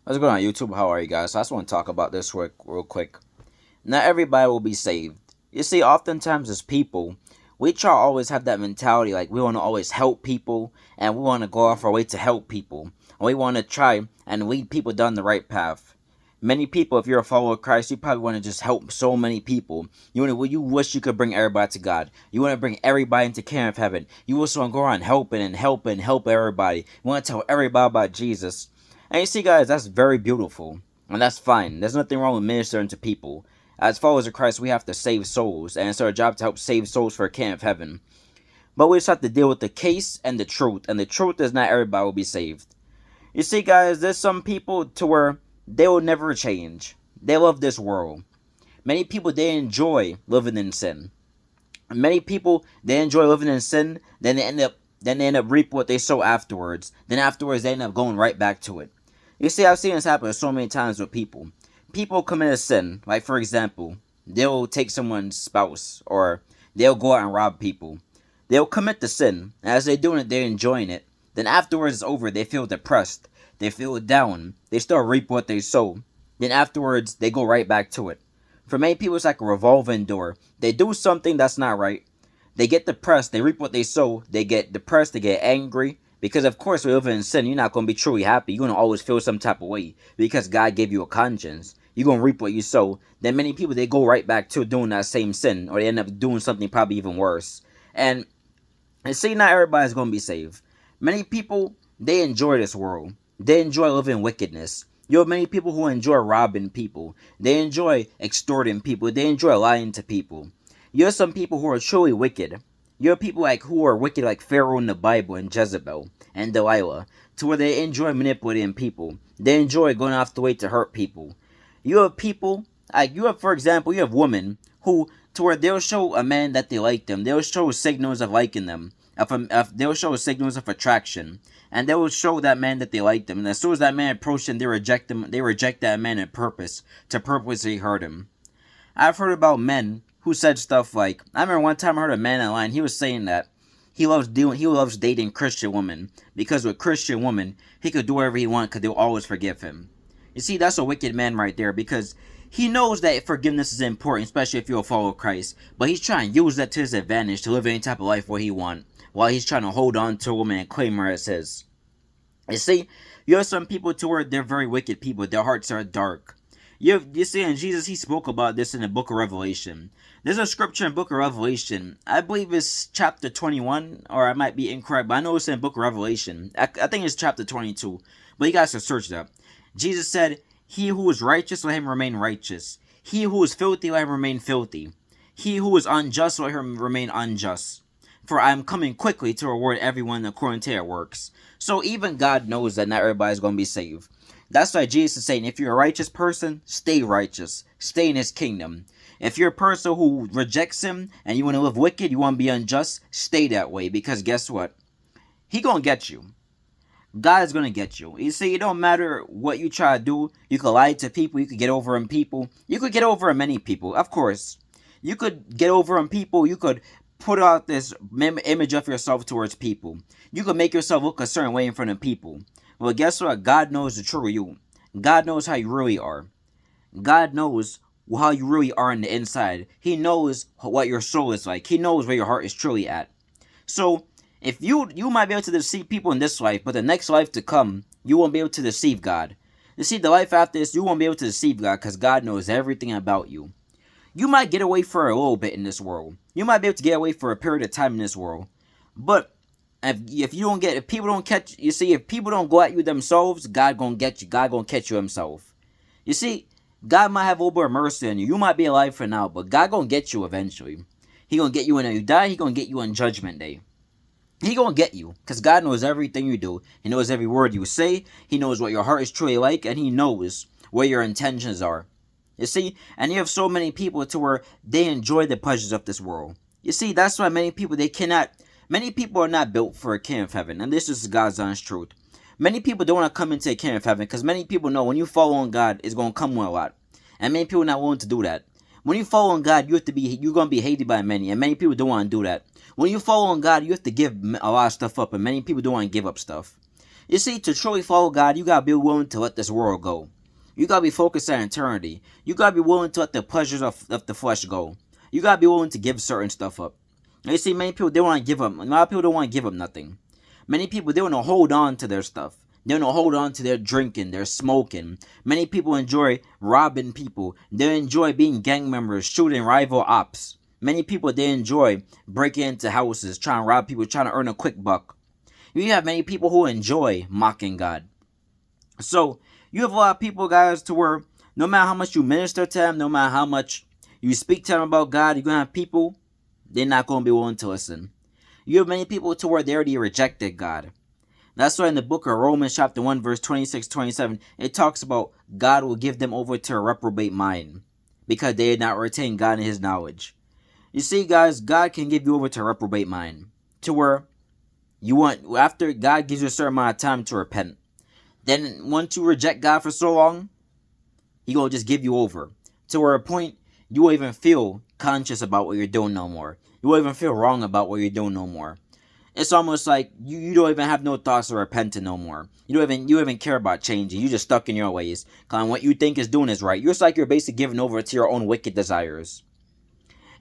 What's going on YouTube? How are you guys? So I just want to talk about this real quick. Not everybody will be saved. You see, oftentimes as people, we try to always have that mentality like we want to always help people and we want to go off our way to help people. And we want to try and lead people down the right path. Many people, if you're a follower of Christ, you probably want to just help so many people. You wish you could bring everybody to God. You want to bring everybody into kingdom of heaven. You also want to go around helping and helping and help everybody. You want to tell everybody about Jesus. And you see, guys, that's very beautiful. And that's fine. There's nothing wrong with ministering to people. As followers of Christ, we have to save souls. And it's our job to help save souls for the kingdom of heaven. But we just have to deal with the case and the truth. And the truth is not everybody will be saved. You see, guys, there's some people to where they will never change. They love this world. Many people, they enjoy living in sin. Many people, they enjoy living in sin, then they end up reap what they sow afterwards. Then afterwards they end up going right back to it. You see, I've seen this happen so many times with people. People commit a sin, like for example, they'll take someone's spouse or they'll go out and rob people. They'll commit the sin, and as they're doing it, they're enjoying it. Then afterwards it's over, they feel depressed, they feel down, they start reap what they sow. Then afterwards they go right back to it. For many people, it's like a revolving door. They do something that's not right. They get depressed. They reap what they sow. They get depressed. They get angry. Because, of course, we live in sin. You're not going to be truly happy. You're going to always feel some type of way. Because God gave you a conscience. You're going to reap what you sow. Then many people, they go right back to doing that same sin. Or they end up doing something probably even worse. And see, not everybody's going to be saved. Many people, they enjoy this world. They enjoy living wickedness. You have many people who enjoy robbing people. They enjoy extorting people. They enjoy lying to people. You have some people who are truly wicked. You have people like who are wicked like Pharaoh in the Bible and Jezebel and Delilah, to where they enjoy manipulating people. They enjoy going off the way to hurt people. You have people like for example, you have women who to where they'll show a man that they like them. They'll show signals of liking them. They'll show signals of attraction, and they will show that man that they like them. And as soon as that man approaches them, they reject them. They reject that man on purpose to purposely hurt him. I've heard about men who said stuff like, I remember one time I heard a man online. He was saying that he loves dating Christian women because with Christian women he could do whatever he wants because they'll always forgive him. You see, that's a wicked man right there because he knows that forgiveness is important, especially if you're a follower of Christ. But he's trying to use that to his advantage to live any type of life where he wants, while he's trying to hold on to a woman and claim her as his. You see, you have some people to where they're very wicked people. Their hearts are dark. You see, and Jesus, he spoke about this in the book of Revelation. There's a scripture in the book of Revelation. I believe it's chapter 21, or I might be incorrect, but I know it's in the book of Revelation. I think it's chapter 22, but you guys can search that. Jesus said, he who is righteous, let him remain righteous. He who is filthy, let him remain filthy. He who is unjust, let him remain unjust. For I am coming quickly to reward everyone according to their works. So even God knows that not everybody's going to be saved. That's why Jesus is saying, if you're a righteous person, stay righteous. Stay in his kingdom. If you're a person who rejects him and you want to live wicked, you want to be unjust, stay that way. Because guess what? He going to get you. God is going to get you. You see, it don't matter what you try to do. You could lie to people. You could get over on people. You could get over on many people. Of course. You could get over on people. You could put out this image of yourself towards people. You could make yourself look a certain way in front of people. Well, guess what? God knows the true you. God knows how you really are. God knows how you really are on the inside. He knows what your soul is like. He knows where your heart is truly at. So, if you might be able to deceive people in this life, but the next life to come, you won't be able to deceive God. You see, the life after this, you won't be able to deceive God because God knows everything about you. You might get away for a little bit in this world. You might be able to get away for a period of time in this world. But if people don't catch you, see, if people don't go at you themselves, God gonna get you. God gonna catch you himself. You see, God might have a little bit of mercy on you. You might be alive for now, but God gonna get you eventually. He gonna get you when you die. He gonna get you on Judgment Day. He gonna get you, because God knows everything you do. He knows every word you say. He knows what your heart is truly like, and he knows where your intentions are. You see, and you have so many people to where they enjoy the pleasures of this world. You see, that's why many people many people are not built for a kingdom of heaven, and this is God's honest truth. Many people don't want to come into a kingdom of heaven because many people know when you follow on God, it's gonna come with a lot, and many people are not willing to do that. When you follow on God, you're gonna be hated by many, and many people don't want to do that. When you follow on God, you have to give a lot of stuff up, and many people don't want to give up stuff. You see, to truly follow God, you gotta be willing to let this world go. You gotta be focused on eternity. You gotta be willing to let the pleasures of the flesh go. You gotta be willing to give certain stuff up. And you see, many people they want to give up. A lot of people don't want to give up nothing. Many people they want to hold on to their stuff. They want to hold on to their drinking, their smoking. Many people enjoy robbing people. They enjoy being gang members, shooting rival ops. Many people they enjoy breaking into houses, trying to rob people, trying to earn a quick buck. You have many people who enjoy mocking God. So you have a lot of people, guys, to where no matter how much you minister to them, no matter how much you speak to them about God, you're gonna have people they're not gonna be willing to listen. You have many people to where they already rejected God. That's why in the book of Romans chapter 1 verse 26-27, it talks about God will give them over to a reprobate mind because they did not retain God in his knowledge. You see, guys, God can give you over to a reprobate mind to where you want, after God gives you a certain amount of time to repent. Then once you reject God for so long, he gonna just give you over to where a point you won't even feel conscious about what you're doing no more. You won't even feel wrong about what you're doing no more. It's almost like you don't even have no thoughts of repenting no more. You don't even care about changing. You're just stuck in your ways. Kind of what you think is doing is right. You're just like you're basically giving over to your own wicked desires.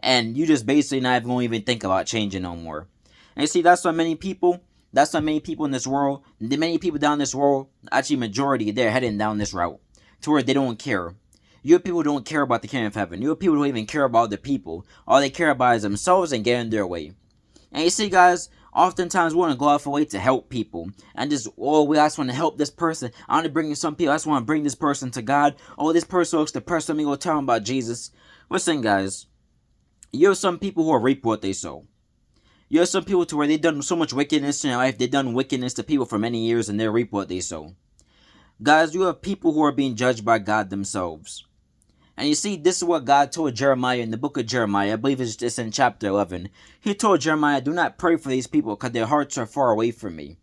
And you just basically not even gonna even think about changing no more. And you see, that's why many people in this world, many people down this world, actually majority, they're heading down this route to where they don't care. You have people who don't care about the kingdom of heaven. You have people who don't even care about the people. All they care about is themselves and getting their way. And you see, guys, oftentimes we want to go out of our way to help people. And just, oh, we just want to help this person. I want to bring in some people. I just want to bring this person to God. Oh, this person looks depressed. Let me go tell them about Jesus. Listen, guys. You have some people who reap what they sow. You have some people to where they've done so much wickedness in their life. They've done wickedness to people for many years and they reap what they sow. Guys, you have people who are being judged by God themselves. And you see, this is what God told Jeremiah in the book of Jeremiah. I believe it's in chapter 11. He told Jeremiah, do not pray for these people because their hearts are far away from me.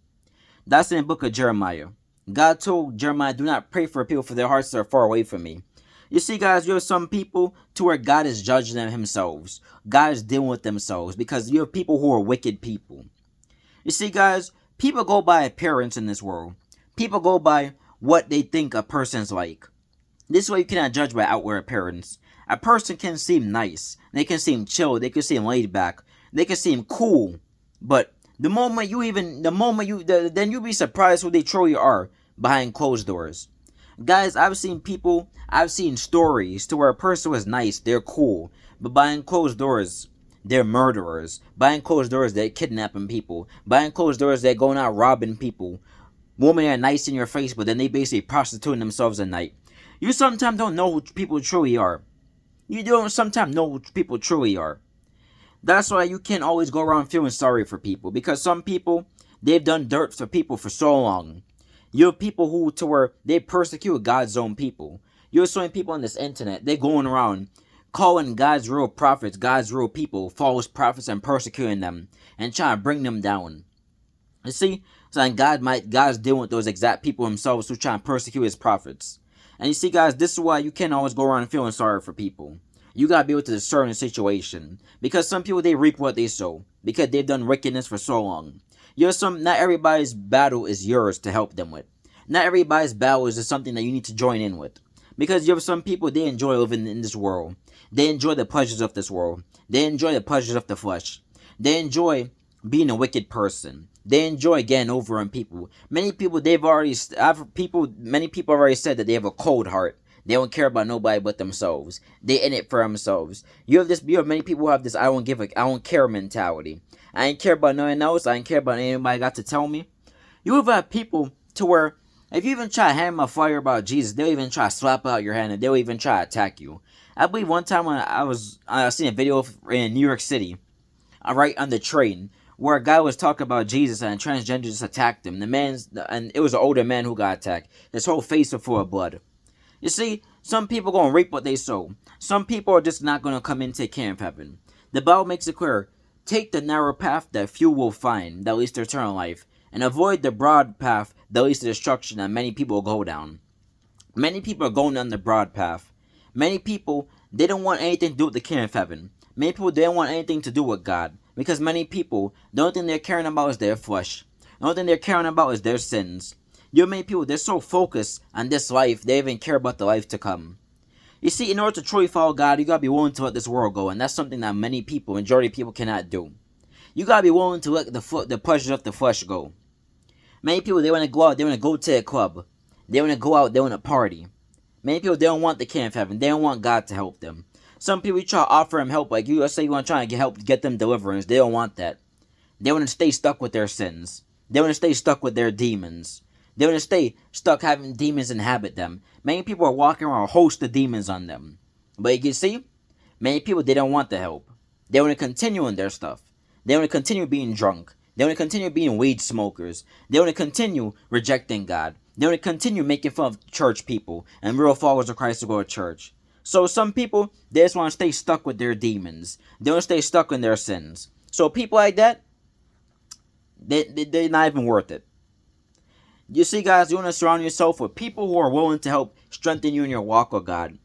That's in the book of Jeremiah. God told Jeremiah, do not pray for people for their hearts are far away from me. You see, guys, you have some people to where God is judging them themselves. God is dealing with themselves because you have people who are wicked people. You see, guys, people go by appearance in this world. People go by what they think a person's like. This way you cannot judge by outward appearance. A person can seem nice. They can seem chill. They can seem laid back. They can seem cool. But then you'll be surprised who they truly are behind closed doors. Guys, I've seen stories to where a person was nice, they're cool, but behind closed doors, they're murderers. Behind closed doors, they're kidnapping people. Behind closed doors, they're going out robbing people. Women are nice in your face, but then they basically prostituting themselves at night. You sometimes don't know who people truly are. You don't sometimes know who people truly are. That's why you can't always go around feeling sorry for people, because some people, they've done dirt for people for so long. You have people who, to where they persecute God's own people. You have so many people on this internet, they're going around calling God's real prophets, God's real people, false prophets, and persecuting them, and trying to bring them down. You see, so God's dealing with those exact people themselves who try to persecute his prophets. And you see, guys, this is why you can't always go around feeling sorry for people. You gotta be able to discern the situation. Because some people, they reap what they sow. Because they've done wickedness for so long. Not everybody's battle is yours to help them with. Not everybody's battle is something that you need to join in with. Because you have some people, they enjoy living in this world. They enjoy the pleasures of this world. They enjoy the pleasures of the flesh. They enjoy being a wicked person. They enjoy getting over on people. Many people have already said that they have a cold heart. They don't care about nobody but themselves. They in it for themselves. You have many people who have this I don't care mentality. I ain't care about nothing else. I ain't care about anybody got to tell me. You have people to where if you even try to hand them a fire about Jesus, they'll even try to slap out your hand and they'll even try to attack you. I believe one time when I seen a video in New York City, right on the train, where a guy was talking about Jesus and transgender just attacked him. And it was an older man who got attacked. His whole face was full of blood. You see, some people gonna reap what they sow. Some people are just not gonna come into the kingdom of heaven. The Bible makes it clear: take the narrow path that few will find, that leads to eternal life, and avoid the broad path that leads to destruction that many people will go down. Many people are going down the broad path. Many people, they don't want anything to do with the kingdom of heaven. Many people, they don't want anything to do with God. Because many people, the only thing they're caring about is their flesh. The only thing they're caring about is their sins. You have many people, they're so focused on this life, they even care about the life to come. You see, in order to truly follow God, you gotta be willing to let this world go, and that's something that many people, majority of people, cannot do. You gotta be willing to let the pleasures of the flesh go. Many people, they want to go out, they want to go to a club, they want to go out, they want to party. Many people, they don't want the kingdom of heaven, they don't want God to help them. Some people, you try to offer them help, like let's say you want to try and get them deliverance, they don't want that. They want to stay stuck with their sins. They want to stay stuck with their demons. They want to stay stuck having demons inhabit them. Many people are walking around with a host of demons on them. But you can see, many people, they don't want the help. They want to continue in their stuff. They want to continue being drunk. They want to continue being weed smokers. They want to continue rejecting God. They want to continue making fun of church people and real followers of Christ to go to church. So some people, they just want to stay stuck with their demons. They want to stay stuck in their sins. So people like that, they're not even worth it. You see, guys, you want to surround yourself with people who are willing to help strengthen you in your walk with God.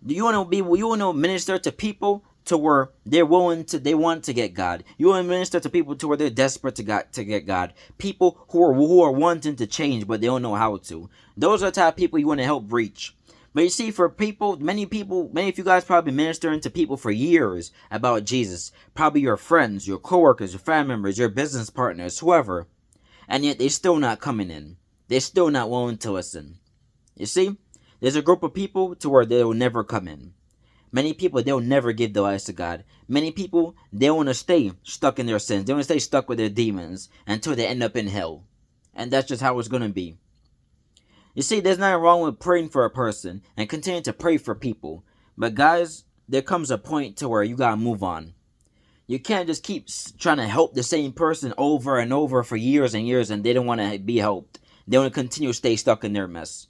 You want to minister to people to where they want to get God. You want to minister to people to where they're desperate to get God. People who are wanting to change but they don't know how to. Those are the type of people you want to help reach. But you see, for people, many of you guys probably ministering to people for years about Jesus. Probably your friends, your coworkers, your family members, your business partners, whoever. And yet they're still not coming in. They're still not willing to listen. You see, there's a group of people to where they will never come in. Many people, they'll never give their lives to God. Many people, they want to stay stuck in their sins. They want to stay stuck with their demons until they end up in hell. And that's just how it's going to be. You see, there's nothing wrong with praying for a person and continuing to pray for people. But guys, there comes a point to where you gotta move on. You can't just keep trying to help the same person over and over for years and years and they don't want to be helped. They want to continue to stay stuck in their mess.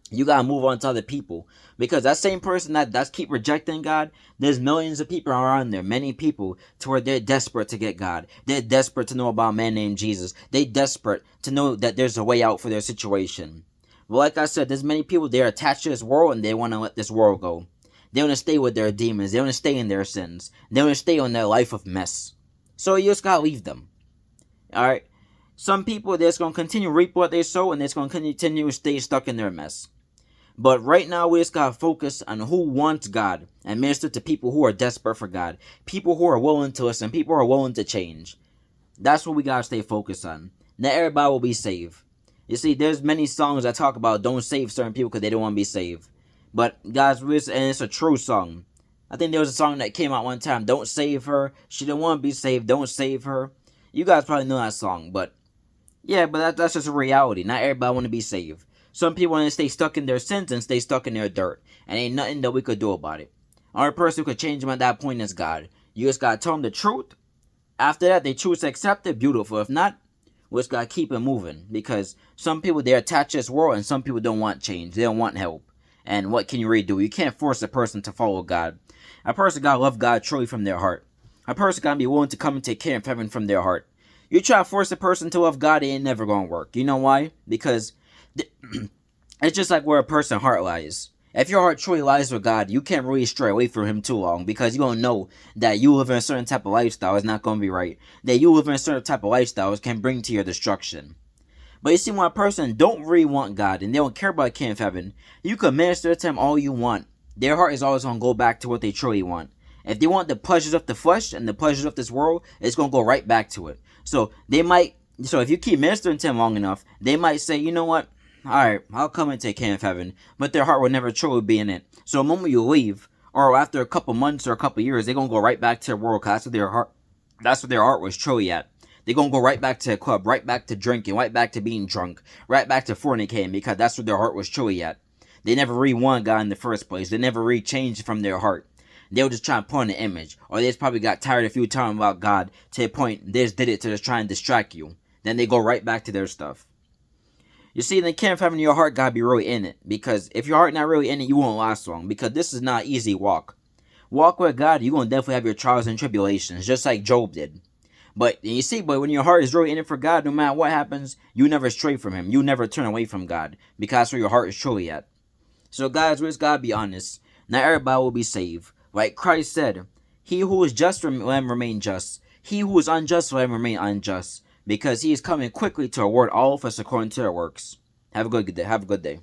You gotta move on to other people. Because that same person that's keep rejecting God, there's millions of people around there, many people, to where they're desperate to get God. They're desperate to know about a man named Jesus. They're desperate to know that there's a way out for their situation. But like I said, there's many people, they're attached to this world and they want to let this world go. They want to stay with their demons. They want to stay in their sins. They want to stay on their life of mess. So you just gotta leave them. Alright? Some people, they're just going to continue to reap what they sow and they're just going to continue to stay stuck in their mess. But right now, we just got to focus on who wants God and minister to people who are desperate for God. People who are willing to listen. People who are willing to change. That's what we got to stay focused on. Not everybody will be saved. You see, there's many songs that talk about don't save certain people because they don't want to be saved. But guys, and it's a true song. I think there was a song that came out one time, don't save her. She didn't want to be saved, don't save her. You guys probably know that song, but yeah, but that's just a reality. Not everybody want to be saved. Some people want to stay stuck in their sins and stay stuck in their dirt. And ain't nothing that we could do about it. Only person who could change them at that point is God. You just got to tell them the truth. After that, they choose to accept it, beautiful. If not, we just got to keep it moving. Because some people, they're attached to this world and some people don't want change. They don't want help. And what can you really do? You can't force a person to follow God. A person got to love God truly from their heart. A person got to be willing to come and take care of heaven from their heart. You try to force a person to love God, it ain't never going to work. You know why? Because it's just like where a person's heart lies. If your heart truly lies with God, you can't really stray away from Him too long because you don't know that you live in a certain type of lifestyle is not going to be right. That you live in a certain type of lifestyle can bring to your destruction. But you see, when a person don't really want God and they don't care about the kingdom of heaven, you can minister to them all you want. Their heart is always going to go back to what they truly want. If they want the pleasures of the flesh and the pleasures of this world, it's going to go right back to it. So if you keep ministering to them long enough, they might say, you know what? Alright, I'll come and take care of heaven. But their heart will never truly be in it. So the moment you leave, or after a couple months or a couple years, they're going to go right back to the world because that's what their heart was truly at. They're going to go right back to the club, right back to drinking, right back to being drunk, right back to fornicating because that's what their heart was truly at. They never really wanted God in the first place. They never really changed from their heart. They were just trying to put on an image. Or they just probably got tired of you talking about God to the point they just did it to just try and distract you. Then they go right back to their stuff. You see, the kingdom of heaven, your heart got to be really in it. Because if your heart not really in it, you won't last long. Because this is not an easy walk. Walk with God, you're going to definitely have your trials and tribulations. Just like Job did. But you see, when your heart is really in it for God, no matter what happens, you never stray from Him. You never turn away from God. Because that's where your heart is truly at. So guys, we just got to be honest. Not everybody will be saved. Like Christ said, he who is just let him remain just. He who is unjust let him remain unjust. Because He is coming quickly to reward all of us according to their works. Have a good day. Have a good day.